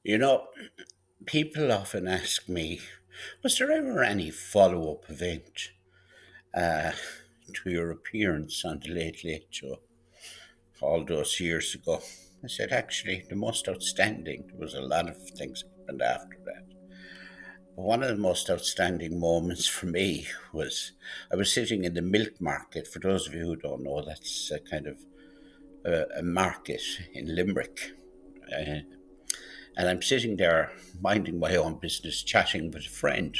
You know, people often ask me, was there ever any follow up event uh, to your appearance on the Late Late Show all those years ago? I said, actually, the most outstanding, there was a lot of things that happened after that. But one of the most outstanding moments for me was I was sitting in the milk market. For those of you who don't know, that's a kind of a market in Limerick. Uh, and I'm sitting there minding my own business, chatting with a friend.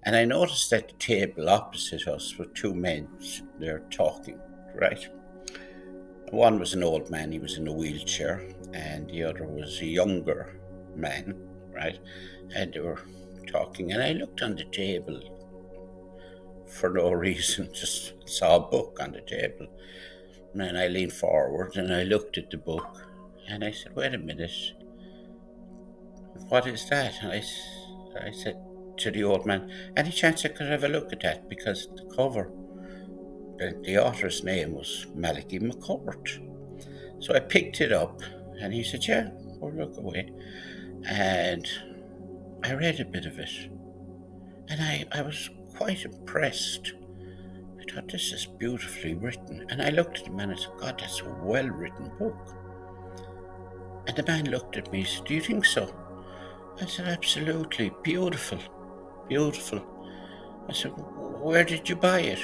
And I noticed at the table opposite us were two men sitting there talking, right? One was an old man, he was in a wheelchair, and the other was a younger man, right? And they were talking, and I looked on the table for no reason, just saw a book on the table. And I leaned forward and I looked at the book, and I said, wait a minute, what is that? And I said to the old man, any chance I could have a look at that? Because the cover, the author's name was McCourt. So I picked it up, and he said, yeah, we'll look away. And I read a bit of it, and I was quite impressed. I thought, this is beautifully written. And I looked at the man and said, God, that's a well written book. And the man looked at me and said, do you think so? I said, absolutely, beautiful, beautiful. I said, where did you buy it?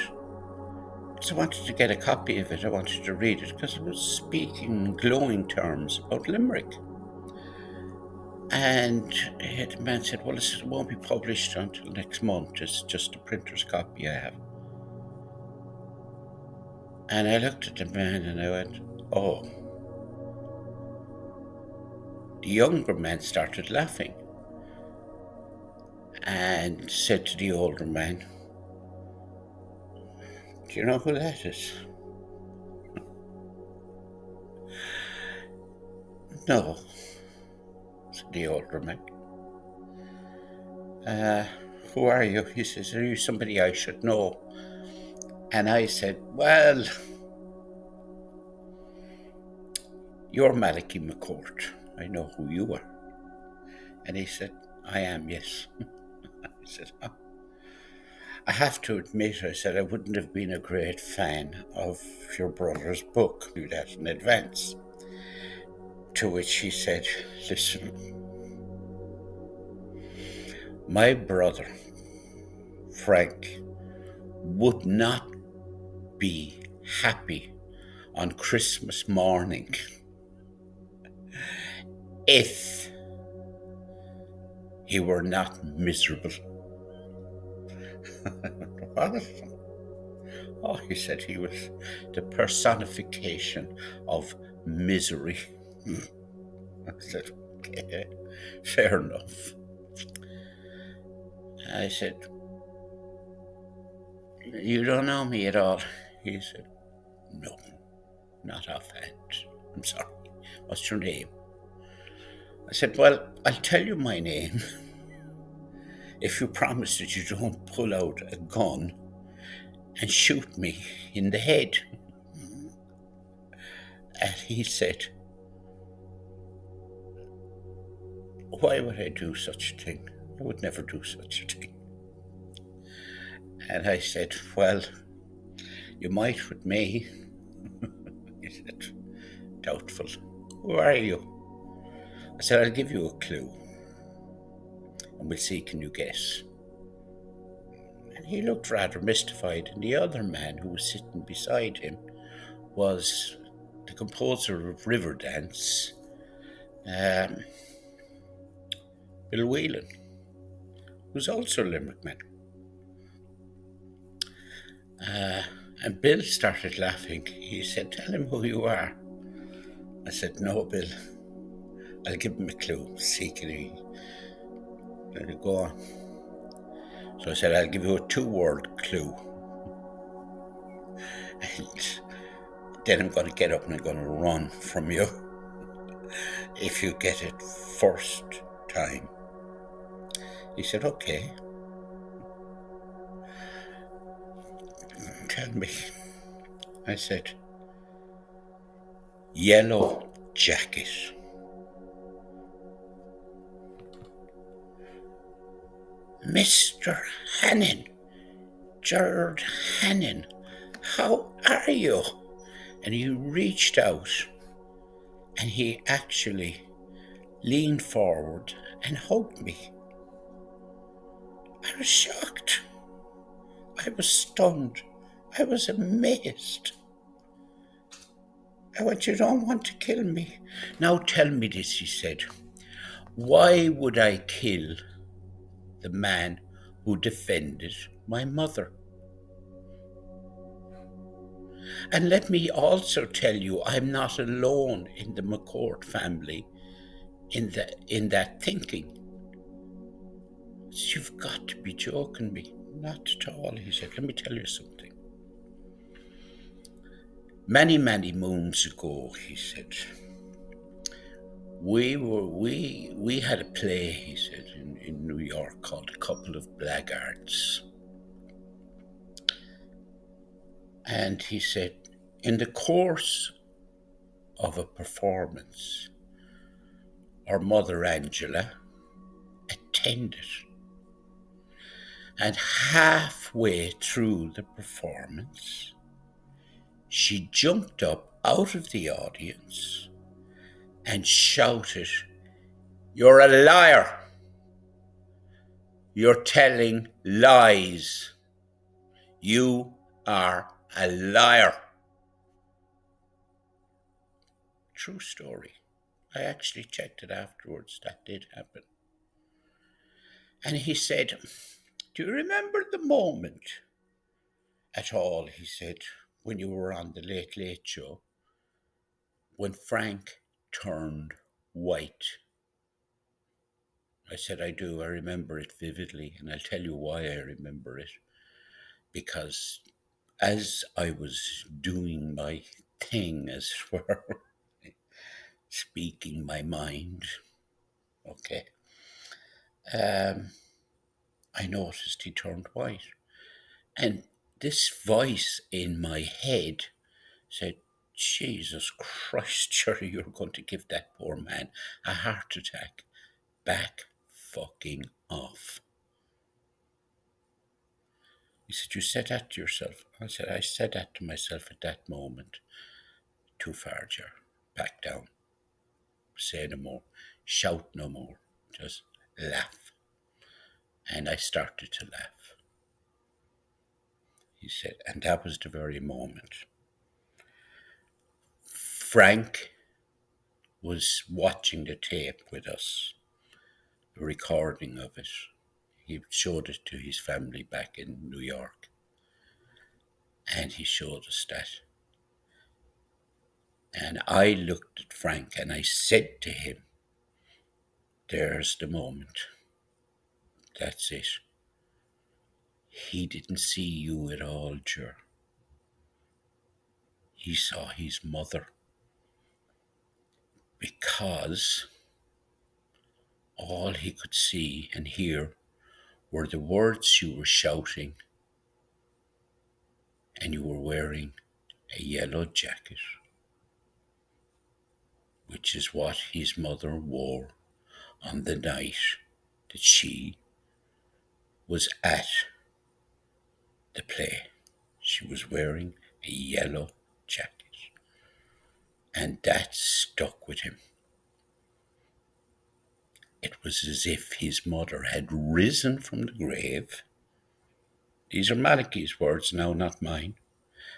Because I wanted to get a copy of it. I wanted to read it because it was speaking in glowing terms about Limerick. And the man said, well, it won't be published until next month. It's just a printer's copy I have. And I looked at the man and I went, oh. The younger man started laughing and said to the older man, do you know who that is? No, said the older man. Who are you? He says, are you somebody I should know? And I said, well, you're Malachy McCourt. I know who you are. And he said, I am, yes. I said, oh. I have to admit, I said, I wouldn't have been a great fan of your brother's book. I knew that in advance. To which he said, listen, my brother, Frank, would not be happy on Christmas morning if he were not miserable. What? Oh, he said he was the personification of misery. I said, okay, fair enough. I said, you don't know me at all? He said, no, not offhand. I'm sorry. What's your name? I said, well, I'll tell you my name if you promise that you don't pull out a gun and shoot me in the head. And he said, why would I do such a thing? I would never do such a thing. And I said, well, you might with me. He said, doubtful. Who are you? I said, I'll give you a clue, and we'll see, can you guess? And he looked rather mystified, and the other man who was sitting beside him was the composer of Riverdance, Bill Whelan, who's also a Limerick man. And Bill started laughing. He said, tell him who you are. I said, no, Bill. I'll give him a clue. See, can he? Let it go on. So I said, I'll give you a 2-word clue. And then I'm going to get up and I'm going to run from you if you get it first time. He said, okay. Tell me. I said, yellow jacket. Mr. Hannan, Gerard Hannan, how are you? And he reached out and he actually leaned forward and hugged me. I was shocked. I was stunned. I was amazed. I went, you don't want to kill me. Now tell me this, he said. Why would I kill the man who defended my mother? And let me also tell you, I'm not alone in the McCourt family in that thinking. You've got to be joking me. Not at all, he said. Let me tell you something. Many, many moons ago, he said, we had a play, he said, in New York called A Couple of Blackguards. And he said, in the course of a performance, our mother Angela attended. And halfway through the performance, she jumped up out of the audience and shouted, "You're a liar! You're telling lies. You are a liar." True story. I actually checked it afterwards. That did happen. And he said, do you remember the moment at all, he said, when you were on the Late Late Show, when Frank turned white? I said, I do. I remember it vividly, and I'll tell you why I remember it. Because as I was doing my thing, as it were, speaking my mind, okay, I noticed he turned white. And this voice in my head said, Jesus Christ, Jerry, you're going to give that poor man a heart attack. Back fucking off. He said, you said that to yourself. I said, I said that to myself at that moment. Too far, Jer. Back down. Say no more. Shout no more. Just laugh. And I started to laugh. He said, and that was the very moment. Frank was watching the tape with us, the recording of it. He showed it to his family back in New York. And he showed us that. And I looked at Frank and I said to him, there's the moment. That's it. He didn't see you at all, Ger. He saw his mother. Because all he could see and hear were the words you were shouting, and you were wearing a yellow jacket, which is what his mother wore on the night that she was at the play. She was wearing a yellow jacket. And that stuck with him. It was as if his mother had risen from the grave. These are Malachi's words now, not mine.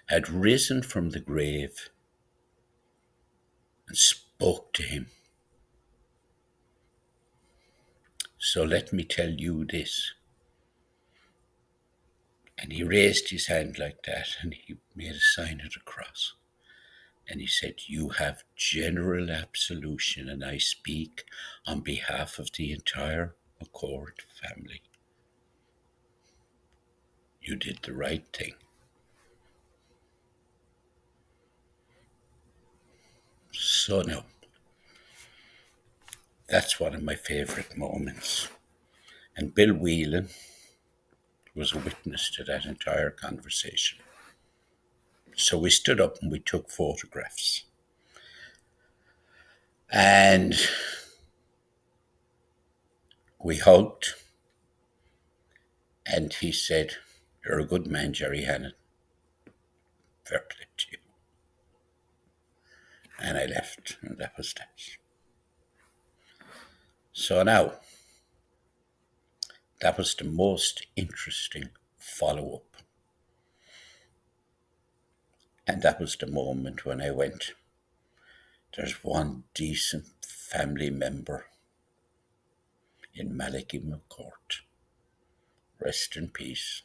Had risen from the grave and spoke to him. So let me tell you this. And he raised his hand like that and he made a sign of the cross. And he said, you have general absolution, and I speak on behalf of the entire McCourt family. You did the right thing. So now, that's one of my favourite moments. And Bill Whelan was a witness to that entire conversation. So we stood up and we took photographs. And we hugged. And he said, "You're a good man, Jerry Hannan. Fair play to you." And I left, and that was that. So now, that was the most interesting follow up. And that was the moment when I went, there's one decent family member in McCourt. Rest in peace.